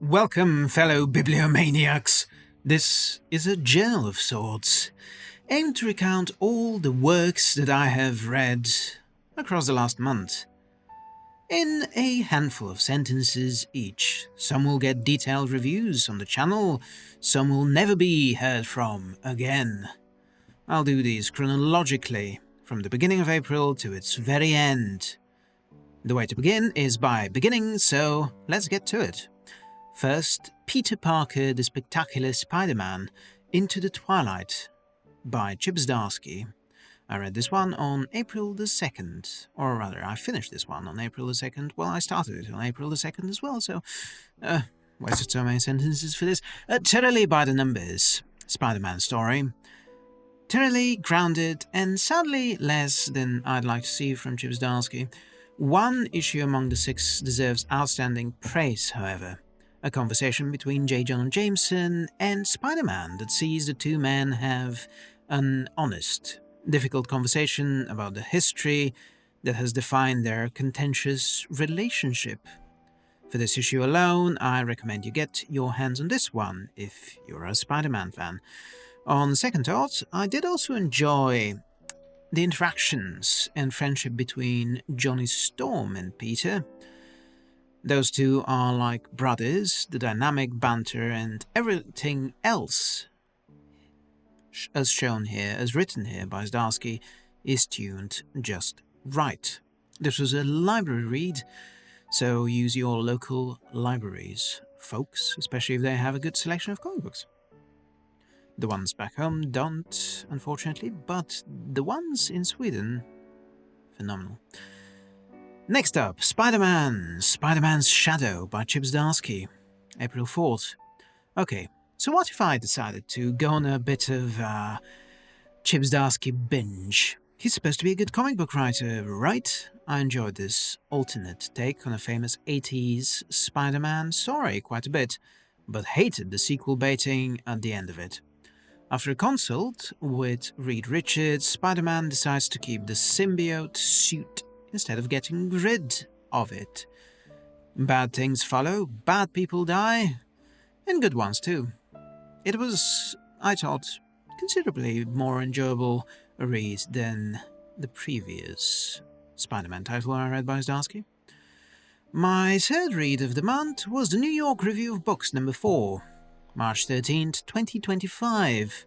Welcome, fellow bibliomaniacs. This is a journal of sorts, aimed to recount all the works that I have read across the last month. In a handful of sentences each, some will get detailed reviews on the channel, some will never be heard from again. I'll do these chronologically, from the beginning of April to its very end. The way to begin is by beginning, so let's get to it. First, Peter Parker, the Spectacular Spider-Man, Into the Twilight, by Chip Zdarsky. I read this one on April the 2nd, or rather, I finished this one on April the 2nd. Well, I started it on April the 2nd as well, so, wasted so many sentences for this. Terribly by the numbers, Spider-Man story. Terribly grounded, and sadly less than I'd like to see from Chip Zdarsky. One issue among the 6 deserves outstanding praise, however. A conversation between J. Jonah Jameson and Spider-Man that sees the two men have an honest, difficult conversation about the history that has defined their contentious relationship. For this issue alone, I recommend you get your hands on this one if you're a Spider-Man fan. On second thought, I did also enjoy the interactions and friendship between Johnny Storm and Peter. Those two are like brothers, the dynamic banter and everything else, as shown here, as written here by Zdarsky, is tuned just right. This was a library read, so use your local libraries, folks, especially if they have a good selection of comic books. The ones back home don't, unfortunately, but the ones in Sweden, phenomenal. Next up, Spider-Man's Shadow by Chip Zdarsky, April 4th. Okay, so what if I decided to go on a bit of a Chip Zdarsky binge? He's supposed to be a good comic book writer, right? I enjoyed this alternate take on a famous 80s Spider-Man story quite a bit, but hated the sequel baiting at the end of it. After a consult with Reed Richards, Spider-Man decides to keep the symbiote suit instead of getting rid of it. Bad things follow, bad people die, and good ones too. It was, I thought, considerably more enjoyable a read than the previous Spider-Man title I read by Zdarsky. My third read of the month was the New York Review of Books number 4, March 13th, 2025.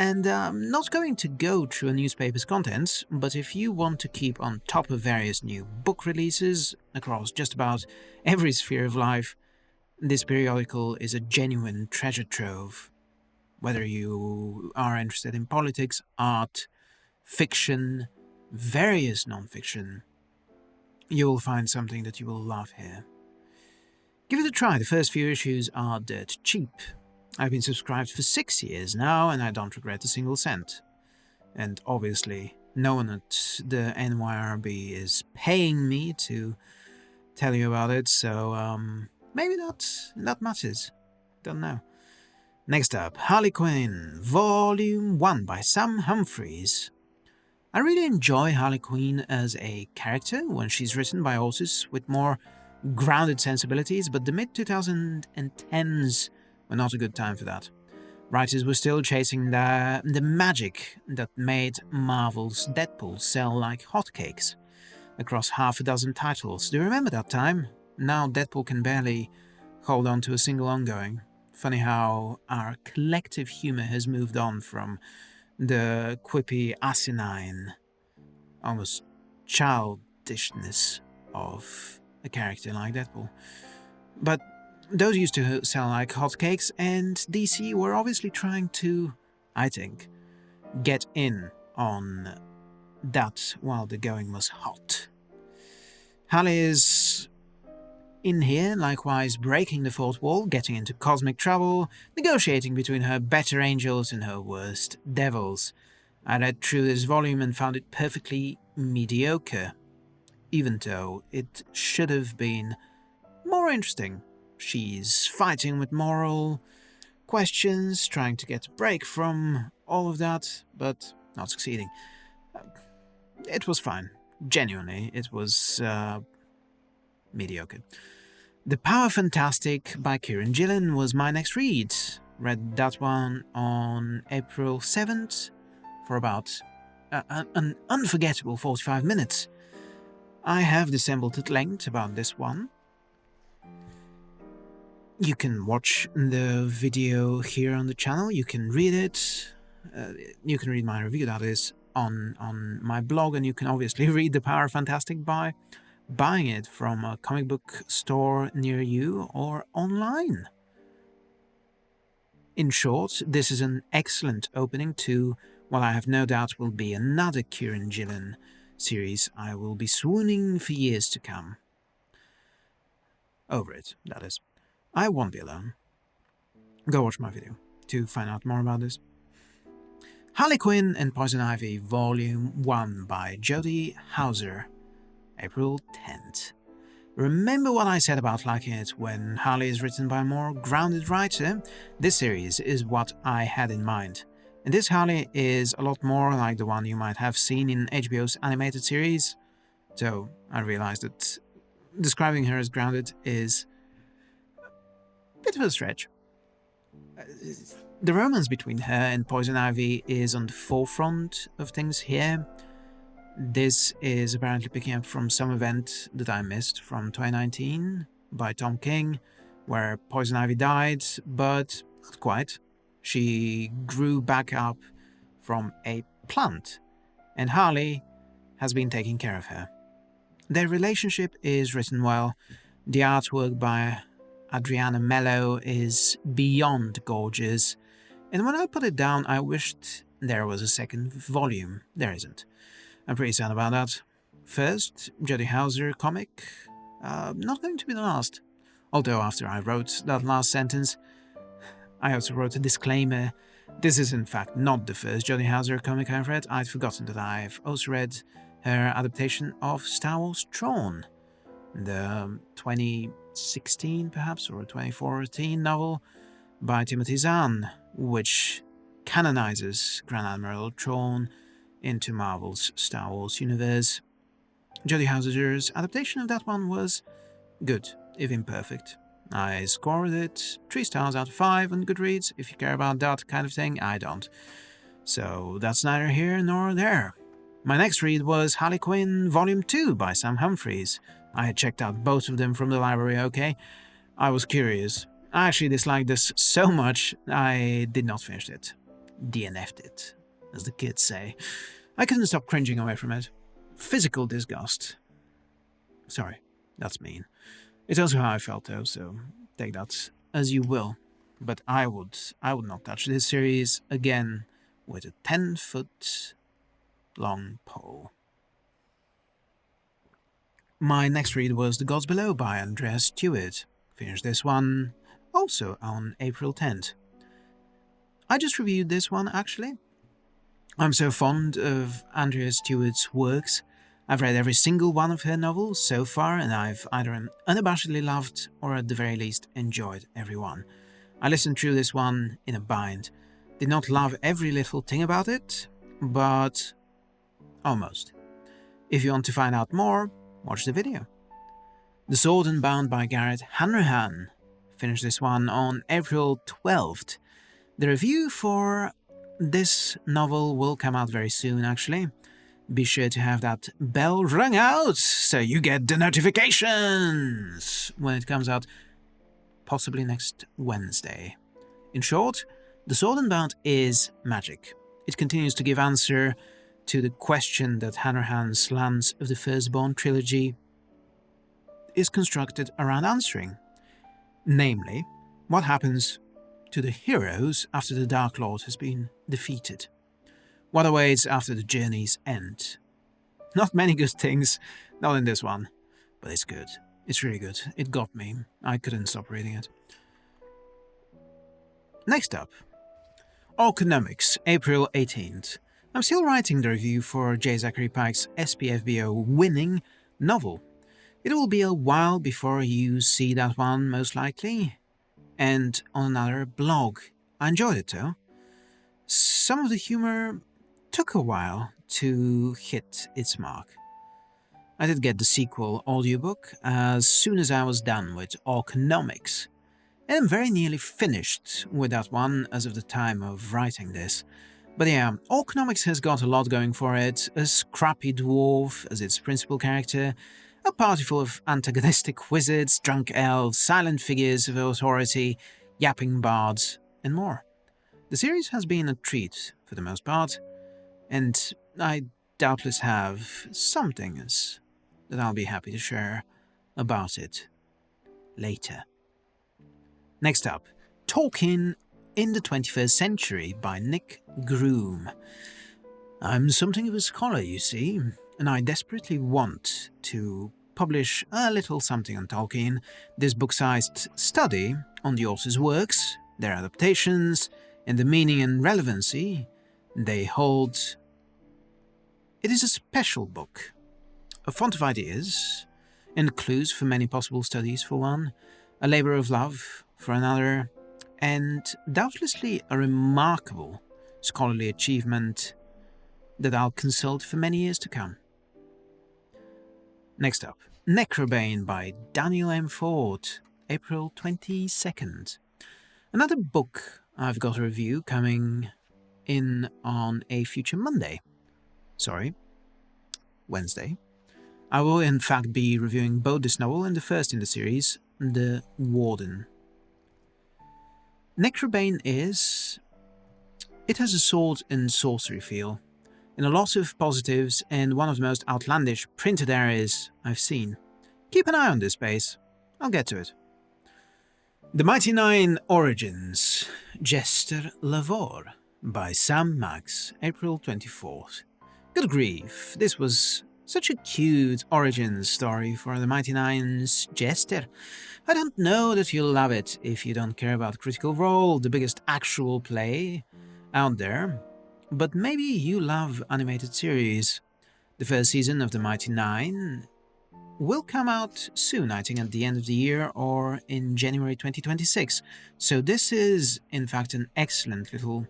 And I'm not going to go through a newspaper's contents, but if you want to keep on top of various new book releases across just about every sphere of life, this periodical is a genuine treasure trove. Whether you are interested in politics, art, fiction, various non-fiction, you will find something that you will love here. Give it a try, the first few issues are dirt cheap. I've been subscribed for 6 years now, and I don't regret a single cent. And obviously, no one at the NYRB is paying me to tell you about it, so maybe that matters. Don't know. Next up, Harley Quinn, Volume 1 by Sam Humphries. I really enjoy Harley Quinn as a character when she's written by authors with more grounded sensibilities, but the mid-2010s were not a good time for that. Writers were still chasing the magic that made Marvel's Deadpool sell like hotcakes across half a dozen titles. Do you remember that time? Now Deadpool can barely hold on to a single ongoing. Funny how our collective humor has moved on from the quippy, asinine, almost childishness of a character like Deadpool. But those used to sell like hotcakes, and DC were obviously trying to, I think, get in on that while the going was hot. Harley is in here, likewise breaking the fourth wall, getting into cosmic trouble, negotiating between her better angels and her worst devils. I read through this volume and found it perfectly mediocre, even though it should have been more interesting. She's fighting with moral questions, trying to get a break from all of that, but not succeeding. It was fine. Genuinely, it was mediocre. The Power Fantastic by Kieran Gillen was my next read. Read that one on April 7th for about an unforgettable 45 minutes. I have dissembled at length about this one. You can watch the video here on the channel, you can read it, you can read my review, that is, on my blog, and you can obviously read The Power Fantastic by buying it from a comic book store near you or online. In short, this is an excellent opening to what I have no doubt will be another Kieran Gillen series I will be swooning for years to come. Over it, that is. I won't be alone. Go watch my video to find out more about this. Harley Quinn and Poison Ivy Volume 1 by Jody Houser, April 10th. Remember what I said about liking it when Harley is written by a more grounded writer? This series is what I had in mind. And this Harley is a lot more like the one you might have seen in HBO's animated series. So I realized that describing her as grounded is a bit of a stretch. The romance between her and Poison Ivy is on the forefront of things here. This is apparently picking up from some event that I missed from 2019 by Tom King, where Poison Ivy died, but not quite. She grew back up from a plant, and Harley has been taking care of her. Their relationship is written well. The artwork by Adriana Mello is beyond gorgeous, and when I put it down, I wished there was a second volume. There isn't. I'm pretty sad about that. First, Jody Houser comic. Not going to be the last. Although after I wrote that last sentence, I also wrote a disclaimer. This is in fact not the first Jody Houser comic I've read. I'd forgotten that I've also read her adaptation of Star Wars Tron, the 2016 perhaps, or 2014 novel by Timothy Zahn, which canonizes Grand Admiral Thrawn into Marvel's Star Wars universe. Jody Houser's adaptation of that one was good, if imperfect. I scored it 3 stars out of 5 on Goodreads. If you care about that kind of thing, I don't. So that's neither here nor there. My next read was Harley Quinn Volume 2 by Sam Humphries. I had checked out both of them from the library, okay? I was curious. I actually disliked this so much, I did not finish it. DNF'd it, as the kids say. I couldn't stop cringing away from it. Physical disgust. Sorry, that's mean. It's also how I felt though, so take that as you will. But I would not touch this series again with a 10-foot long pole. My next read was The Gods Below by Andrea Stewart. Finished this one also on April 10th. I just reviewed this one actually. I'm so fond of Andrea Stewart's works. I've read every single one of her novels so far, and I've either unabashedly loved or at the very least enjoyed every one. I listened through this one in a bind. Did not love every little thing about it, but almost. If you want to find out more, watch the video. The Sword and Bound by Garrett Hanrahan. Finished this one on April 12th. The review for this novel will come out very soon, actually. Be sure to have that bell rung out so you get the notifications when it comes out, possibly next Wednesday. In short, The Sword and Bound is magic. It continues to give answer to the question that Hanrahan's Lands of the Firstborn trilogy is constructed around answering. Namely, what happens to the heroes after the Dark Lord has been defeated? What awaits after the journey's end? Not many good things, not in this one, but it's good. It's really good. It got me. I couldn't stop reading it. Next up, Orconomics, April 18th. I'm still writing the review for J. Zachary Pike's SPFBO winning novel. It will be a while before you see that one, most likely, and on another blog. I enjoyed it though. Some of the humor took a while to hit its mark. I did get the sequel audiobook as soon as I was done with Orconomics, and I'm very nearly finished with that one as of the time of writing this. But yeah, Orconomics has got a lot going for it: a scrappy dwarf as its principal character, a party full of antagonistic wizards, drunk elves, silent figures of authority, yapping bards, and more. The series has been a treat for the most part, and I doubtless have some things that I'll be happy to share about it later. Next up, Tolkien in the 21st Century by Nick Groom. I'm something of a scholar, you see, and I desperately want to publish a little something on Tolkien, this book-sized study on the author's works, their adaptations, and the meaning and relevancy they hold. It is a special book, a font of ideas and clues for many possible studies for one, a labour of love for another, and doubtlessly a remarkable scholarly achievement that I'll consult for many years to come. Next up, Necrobane by Daniel M. Ford, April 22nd. Another book I've got a review coming in on a future Monday. Wednesday. I will in fact be reviewing both this novel and the first in the series, The Warden. Necrobane it has a sword and sorcery feel, and a lot of positives, and one of the most outlandish printed areas I've seen. Keep an eye on this space. I'll get to it. The Mighty Nine Origins, Jester Lavore by Sam Max, April 24th. Good grief, this was such a cute origin story for the Mighty Nine's Jester. I don't know that you'll love it if you don't care about Critical Role, the biggest actual play out there, but maybe you love animated series. The first season of the Mighty Nine will come out soon, I think at the end of the year or in January 2026, so this is in fact an excellent little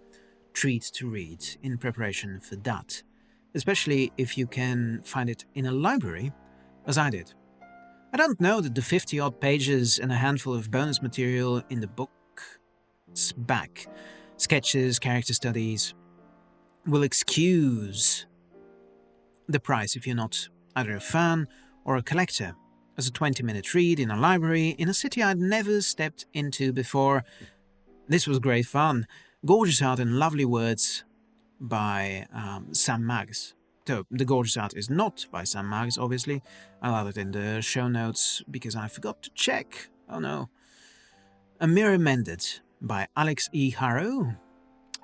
treat to read in preparation for that, especially if you can find it in a library, as I did. I don't know that the 50-odd pages and a handful of bonus material in the book's back, sketches, character studies, will excuse the price if you're not either a fan or a collector. As a 20-minute read in a library in a city I'd never stepped into before, this was great fun. Gorgeous art and lovely words by Sam Maggs. So, the gorgeous art is not by Sam Maggs, obviously. I'll add it in the show notes because I forgot to check. Oh no. A Mirror Mended by Alex E. Harrow,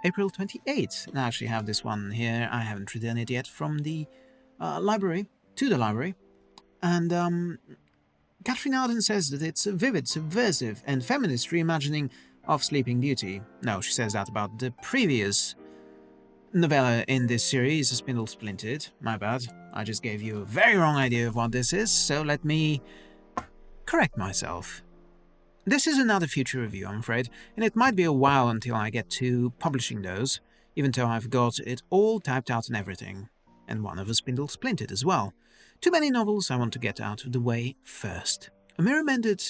April 28th. I actually have this one here. I haven't returned it yet from the library to the library. And Catherine Arden says that it's a vivid, subversive, and feminist reimagining of Sleeping Beauty. No, she says that about the previous novella in this series, Spindle Splintered. My bad. I just gave you a very wrong idea of what this is, so let me correct myself. This is another future review, I'm afraid, and it might be a while until I get to publishing those, even though I've got it all typed out and everything, and one of a Spindle Splintered as well. Too many novels I want to get out of the way first. A Mirror Mended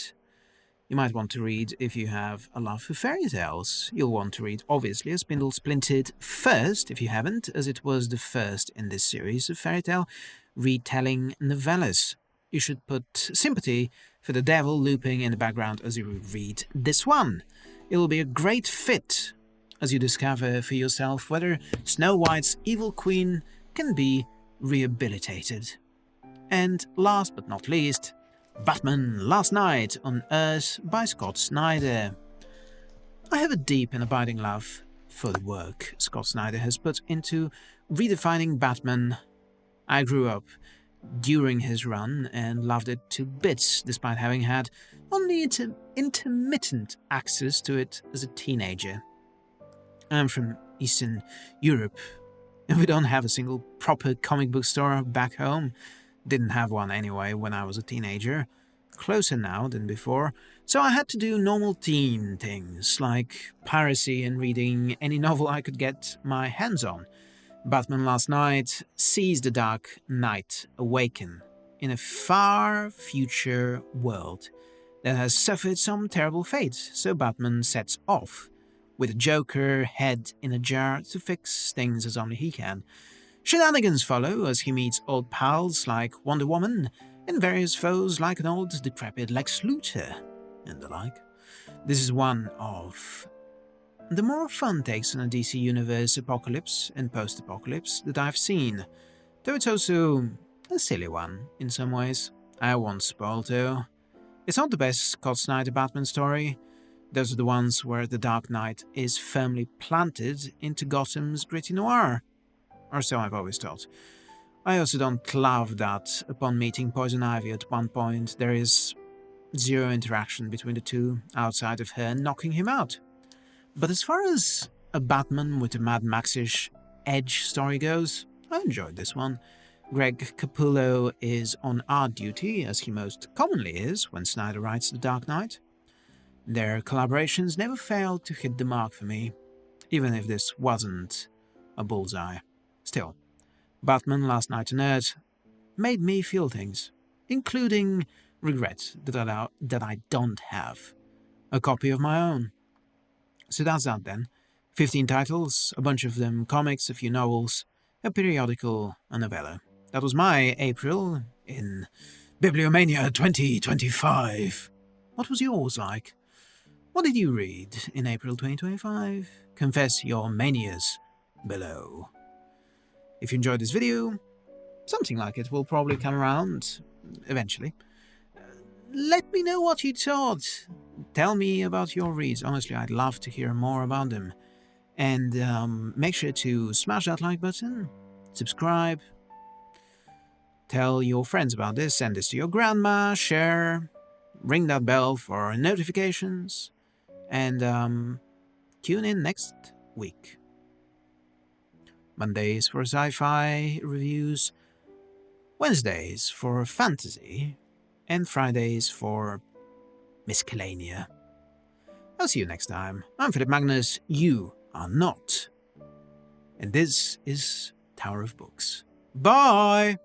you might want to read if you have a love for fairy tales. You'll want to read, obviously, A Spindle Splintered first, if you haven't, as it was the first in this series of fairy tale retelling novellas. You should put sympathy for the devil looping in the background as you read this one. It will be a great fit as you discover for yourself whether Snow White's evil queen can be rehabilitated. And last but not least, Batman Last Night on Earth by Scott Snyder. I have a deep and abiding love for the work Scott Snyder has put into redefining Batman. I grew up during his run and loved it to bits despite having had only intermittent access to it as a teenager. I'm from Eastern Europe and we don't have a single proper comic book store back home. Didn't have one anyway when I was a teenager, closer now than before, so I had to do normal teen things like piracy and reading any novel I could get my hands on. Batman Last Night sees the Dark Knight awaken in a far future world that has suffered some terrible fate, so Batman sets off, with the Joker head in a jar to fix things as only he can. Shenanigans follow as he meets old pals like Wonder Woman and various foes like an old decrepit Lex Luthor and the like. This is one of the more fun takes on a DC Universe apocalypse and post-apocalypse that I've seen, though it's also a silly one in some ways. I won't spoil though. It's not the best Scott Snyder Batman story. Those are the ones where the Dark Knight is firmly planted into Gotham's gritty noir. Or so I've always thought. I also don't love that upon meeting Poison Ivy at one point there is zero interaction between the two outside of her knocking him out. But as far as a Batman with a Mad Max-ish edge story goes, I enjoyed this one. Greg Capullo is on art duty, as he most commonly is when Snyder writes The Dark Knight. Their collaborations never failed to hit the mark for me, even if this wasn't a bullseye. Still, Batman Last Night on Earth made me feel things, including regret that I don't have a copy of my own. So that's that then. 15 titles, a bunch of them comics, a few novels, a periodical, a novella. That was my April in Bibliomania 2025. What was yours like? What did you read in April 2025? Confess your manias below. If you enjoyed this video, something like it will probably come around eventually. Let me know what you thought. Tell me about your reads. Honestly, I'd love to hear more about them. And make sure to smash that like button, subscribe, tell your friends about this, send this to your grandma, share, ring that bell for notifications, and tune in next week. Mondays for sci-fi reviews, Wednesdays for fantasy, and Fridays for miscellanea. I'll see you next time. I'm Philip Magnus, you are not. And this is Tower of Books. Bye!